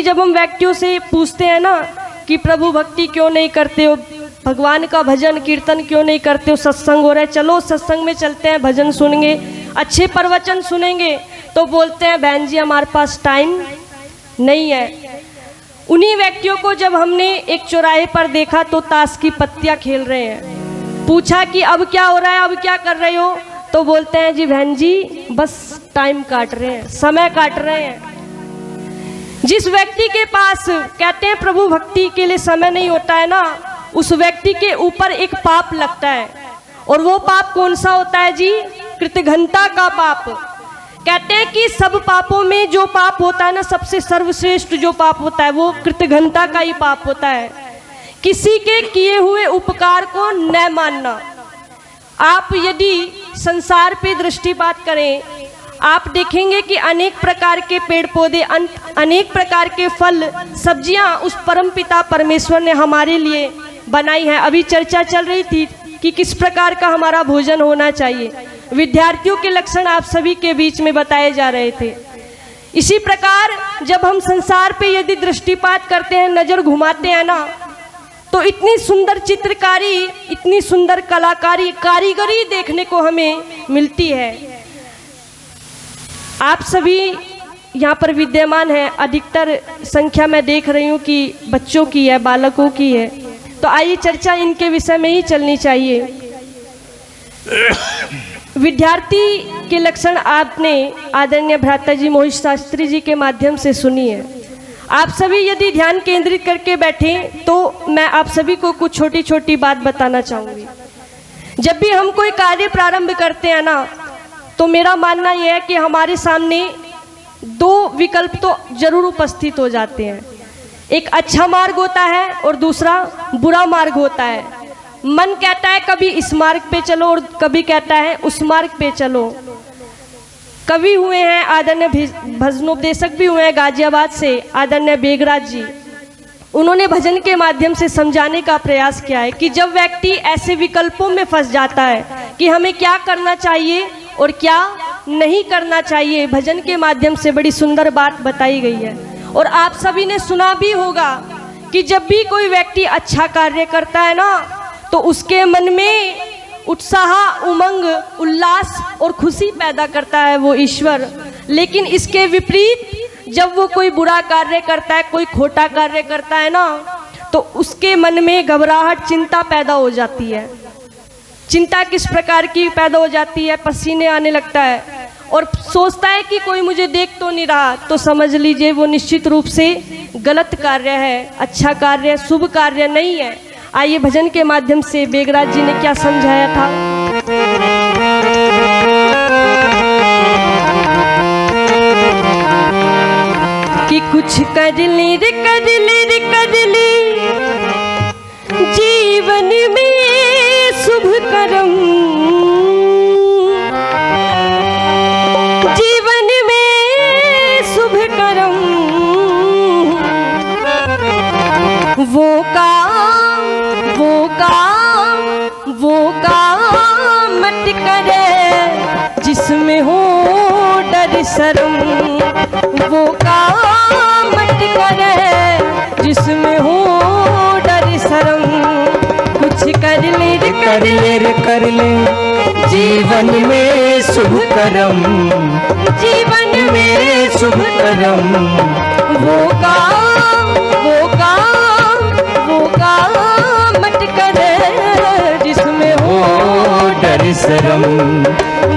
जब हम व्यक्तियों से पूछते हैं ना कि प्रभु भक्ति क्यों नहीं करते हो, भगवान का भजन कीर्तन क्यों नहीं करते हो, सत्संग हो रहा है, चलो सत्संग में चलते हैं, भजन सुनेंगे, अच्छे प्रवचन सुनेंगे, तो बोलते हैं बहन जी हमारे पास टाइम नहीं है। उन्हीं व्यक्तियों को जब हमने एक चौराहे पर देखा तो ताश की पत्तियां खेल रहे हैं, पूछा कि अब क्या हो रहा है, अब क्या कर रहे हो, तो बोलते हैं जी बहन जी बस टाइम काट रहे हैं, समय काट रहे हैं। जिस व्यक्ति के पास कहते हैं प्रभु भक्ति के लिए समय नहीं होता है ना, उस व्यक्ति के ऊपर एक पाप लगता है, और वो पाप कौन सा होता है जी? कृतघ्नता का पाप। कहते हैं कि सब पापों में जो पाप होता है ना, सबसे सर्वश्रेष्ठ जो पाप होता है वो कृतघ्नता का ही पाप होता है। किसी के किए हुए उपकार को न मानना। आप यदि संसार पे दृष्टिपात करें, आप देखेंगे कि अनेक प्रकार के पेड़ पौधे, अनेक प्रकार के फल सब्जियां उस परम पिता परमेश्वर ने हमारे लिए बनाई है। अभी चर्चा चल रही थी कि किस प्रकार का हमारा भोजन होना चाहिए, विद्यार्थियों के लक्षण आप सभी के बीच में बताए जा रहे थे। इसी प्रकार जब हम संसार पे यदि दृष्टिपात करते हैं, नज़र घुमाते हैं ना, तो इतनी सुंदर चित्रकारी, इतनी सुंदर कलाकारी, कारीगरी देखने को हमें मिलती है। आप सभी यहाँ पर विद्यमान हैं, अधिकतर संख्या मैं देख रही हूँ कि बच्चों की है, बालकों की है, तो आइए चर्चा इनके विषय में ही चलनी चाहिए। विद्यार्थी के लक्षण आपने आदरणीय भ्राता जी मोहित शास्त्री जी के माध्यम से सुनी है। आप सभी यदि ध्यान केंद्रित करके बैठे तो मैं आप सभी को कुछ छोटी छोटी बात बताना चाहूँगी। जब भी हम कोई कार्य प्रारंभ करते हैं ना, तो मेरा मानना यह है कि हमारे सामने दो विकल्प तो जरूर उपस्थित हो जाते हैं। एक अच्छा मार्ग होता है और दूसरा बुरा मार्ग होता है। मन कहता है कभी इस मार्ग पे चलो और कभी कहता है उस मार्ग पे चलो। कवि हुए हैं आदरणीय भजनोपदेशक भी हुए हैं गाजियाबाद से आदरणीय बेगराज जी, उन्होंने भजन के माध्यम से समझाने का प्रयास किया है कि जब व्यक्ति ऐसे विकल्पों में फंस जाता है कि हमें क्या करना चाहिए और क्या नहीं करना चाहिए, भजन के माध्यम से बड़ी सुंदर बात बताई गई है। और आप सभी ने सुना भी होगा कि जब भी कोई व्यक्ति अच्छा कार्य करता है ना, तो उसके मन में उत्साह, उमंग, उल्लास और खुशी पैदा करता है वो ईश्वर। लेकिन इसके विपरीत जब वो कोई बुरा कार्य करता है, कोई खोटा कार्य करता है ना, तो उसके मन में घबराहट, चिंता पैदा हो जाती है। चिंता किस प्रकार की पैदा हो जाती है? पसीने आने लगता है और सोचता है कि कोई मुझे देख तो नहीं रहा, तो समझ लीजिए वो निश्चित रूप से गलत कार्य है, अच्छा कार्य, शुभ कार्य नहीं है। आइए भजन के माध्यम से बेगराज जी ने क्या समझाया था। कि कुछ कर ले रे कर ले रे कर ले, जीवन में शुभ कर्म, जीवन में शुभ कर्म, वो काम मत करे जिसमें हो डर शर्म, वो काम मत करे जिसमें हो डर शर्म। कुछ कर ले रे कर ले रे कर ले, जीवन में शुभ कर्म, जीवन में शुभ कर्म, वो काम मत करे जिसमें हो डर शर्म,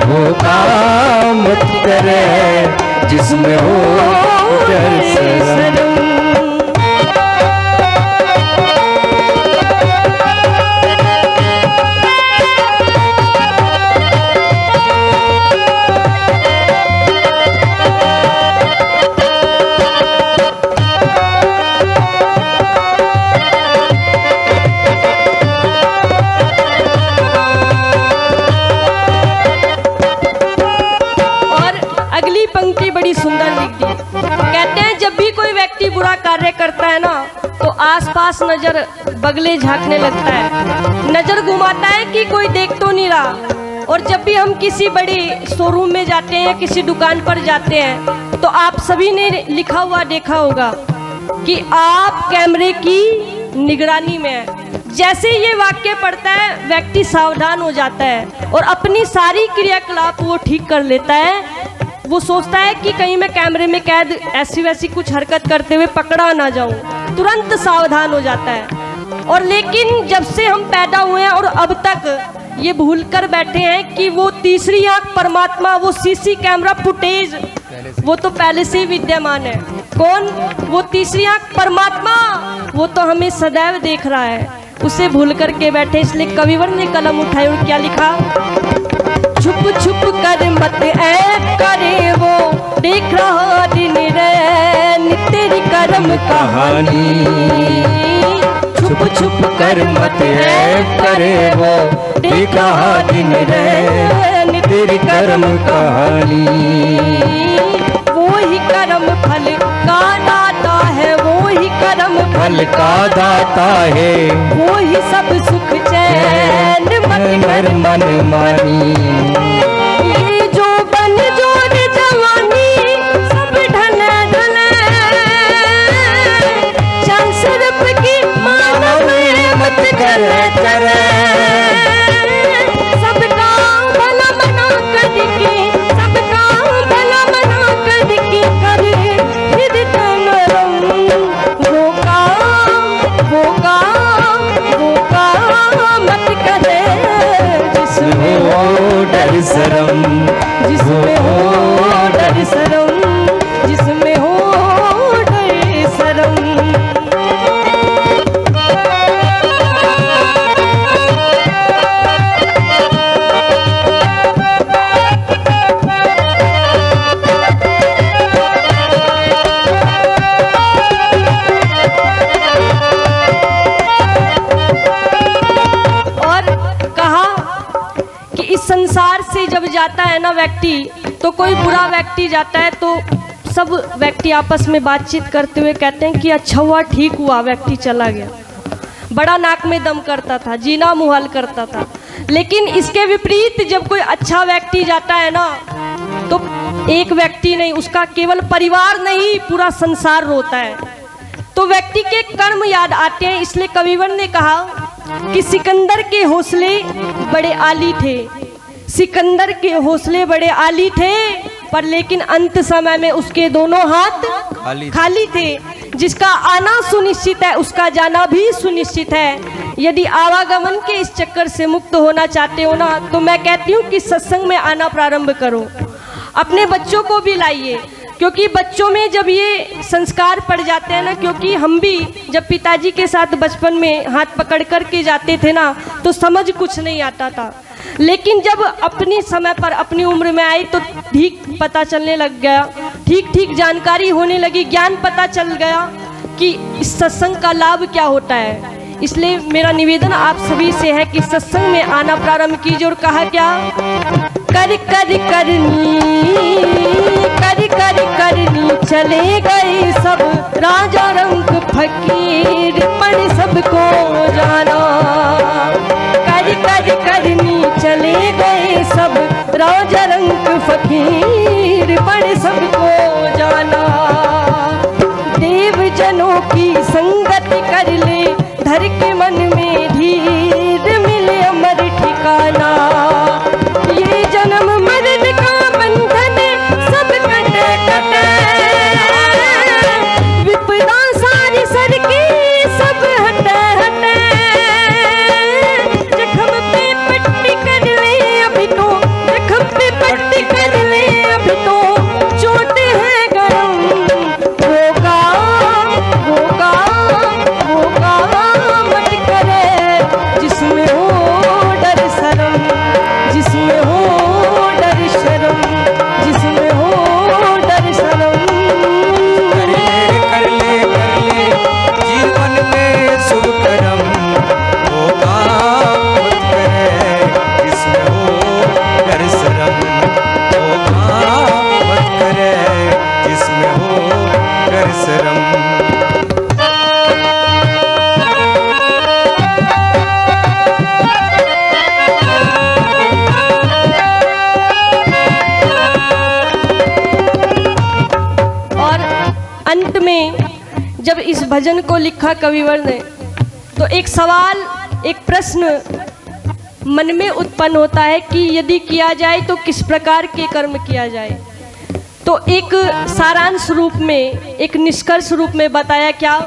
वो काम मत करे जिसमें हो डर शर्म। बुरा कार्य करता है ना, तो आसपास नजर बगले झांकने लगता है, नजर घुमाता है कि कोई देख तो नहीं रहा। और जब भी हम किसी बड़े शोरूम में जाते हैं, किसी दुकान पर जाते हैं, तो आप सभी ने लिखा हुआ देखा होगा कि आप कैमरे की निगरानी में हैं। जैसे ये वाक्य पढ़ता है व्यक्ति सावधान हो जाता है और अपनी सारी क्रियाकलाप वो ठीक कर लेता है। वो सोचता है कि कहीं मैं कैमरे में कैद ऐसी वैसी कुछ हरकत करते हुए पकड़ा ना जाऊं, तुरंत सावधान हो जाता है। और लेकिन जब से हम पैदा हुए हैं और अब तक ये भूल कर बैठे हैं कि वो तीसरी आंख परमात्मा, वो सीसी कैमरा फुटेज, वो तो पहले से ही विद्यमान है। कौन? वो तीसरी आंख परमात्मा, वो तो हमें सदैव देख रहा है, उसे भूल करके बैठे। इसलिए कविवर ने कलम उठाई और क्या लिखा? छुप छुप कर मत ऐब करे वो, देख रहा दिन रैन तेरी करम कहानी। छुप छुप कर मत ऐब करे वो, देख रहा दिन रैन तेरी करम कहानी। वो ही करम फल का दाता है, वो ही करम फल का दाता है, वो ही सब सुख चैन मन मानी। ये जो बन जोर जवानी सब ढले ढले, चल सिर्फ की मानव मत करे करे। सबका भला मना करके, सबका भला मना करके करे फिर नरम। वो काम मत करे जिसमें हो डर शर्म, जिसमें हो डर शर्म, जिसमें हो डर शर्म। संसार से जब जाता है ना व्यक्ति, तो कोई बुरा व्यक्ति जाता है तो सब व्यक्ति आपस में बातचीत करते हुए कहते हैं कि अच्छा हुआ, ठीक हुआ व्यक्ति चला गया। बड़ा नाक में दम करता था, जीना मुहाल करता था। लेकिन इसके विपरीत जब कोई अच्छा व्यक्ति जाता है ना, तो एक व्यक्ति नहीं, उसका केवल परिवार नहीं पूरा संसार रोता है। तो व्यक्ति के कर्म याद आते हैं। इसलिए कविवर ने कहा कि सिकंदर के हौसले बड़े आली थे, सिकंदर के हौसले बड़े आली थे, पर लेकिन अंत समय में उसके दोनों हाथ खाली थे। जिसका आना सुनिश्चित है उसका जाना भी सुनिश्चित है। यदि आवागमन के इस चक्कर से मुक्त होना चाहते हो ना, तो मैं कहती हूँ कि सत्संग में आना प्रारंभ करो। अपने बच्चों को भी लाइए, क्योंकि बच्चों में जब ये संस्कार पड़ जाते हैं ना, क्योंकि हम भी जब पिताजी के साथ बचपन में हाथ पकड़ कर के जाते थे ना, तो समझ कुछ नहीं आता था। लेकिन जब अपनी समय पर अपनी उम्र में आई तो ठीक पता चलने लग गया, ठीक जानकारी होने लगी, ज्ञान पता चल गया कि इस सत्संग का लाभ क्या होता है। इसलिए मेरा निवेदन आप सभी से है कि सत्संग में आना प्रारंभ कीजिए। और कहा क्या? कर कर करनी, कर कर करनी चले गए सब, राजा रंग फकीर पर सबको जाना। कर कर करनी चले गए सब, राजा रंग फकीर पर सबको जाना। देव जनों की संगत कर ले, धर के मन में धीर मिले अमर ठिकाना। ये जन्म मरण का बंधन सब कटे कटे, विपदा सारी सर की सब हटे हटे। जख्म पे पट्टी कर ले अभी तो, जख्म पे पट्टी कर ले अभी तो, चोट है गरम। वो काम मत करे जब इस भजन को लिखा कविवर ने तो एक सवाल, एक प्रश्न मन में उत्पन्न होता है कि यदि किया जाए तो किस प्रकार के कर्म किया जाए। तो एक सारांश रूप में, एक निष्कर्ष रूप में बताया क्या,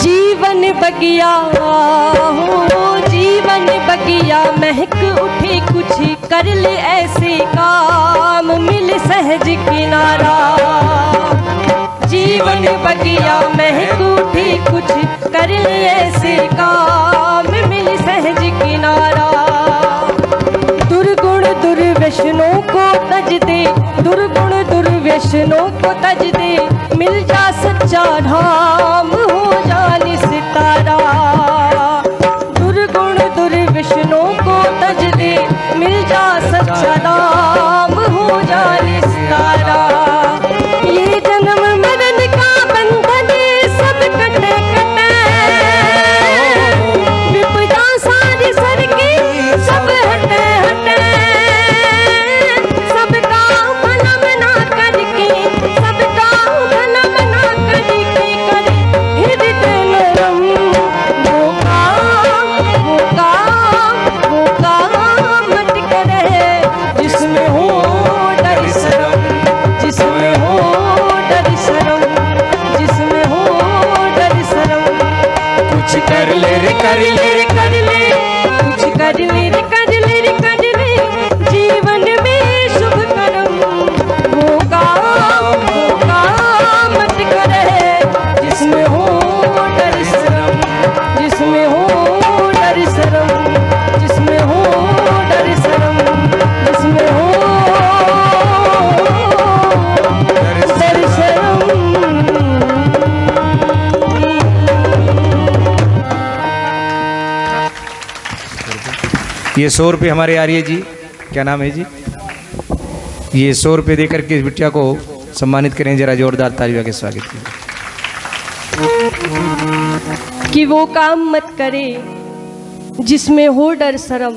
जीवन बगिया हो जीवन बगिया, महक उठे कुछ कर ले ऐसे काम, मिल सहज किनारा। जीवन बगिया महक उठे कुछ कर ले ऐसे काम, मिल सहज किनारा। दुर्गुण दुर्व्यसनों को तज दे, दुर्गुण दुर्व्यसनों को तज दे, मिल जा सच्चा धाम, हो जा निस्तारा। दुर्गुण दुर्व्यसनों को तज दे, मिल जा सच्चा धाम, हो जा निस्तारा। ये जन्म मरण का बंधन सब कटे कटे, विपदा सारी सर की सब हटे हटे। सबका भलम ना करके, सबका भलम ना करके, करे हृदय नरम। वो काम मत करे जिसमें हो डर शर्म, जिसमें हो डर शर्म, जिसमें हो डर शर्म। कुछ कर ले रे कर ले रे कर ले, कुछ कर ले रे कर ले रे कर ले, जीवन में शुभ कर्म। वो काम मत करे जिसमें हो डर शर्म, जिसमें हो डर शर्म, जिसमें हो डर शर्म, जिसमें हो डर शर्म। ये 100 रुपये हमारे आर्य जी, क्या नाम है जी, ये 100 रुपये देकर के इस बिटिया को सम्मानित करें, जरा जोरदार तालियों के स्वागत कीजिए। कि वो काम मत करे जिसमें हो डर शर्म,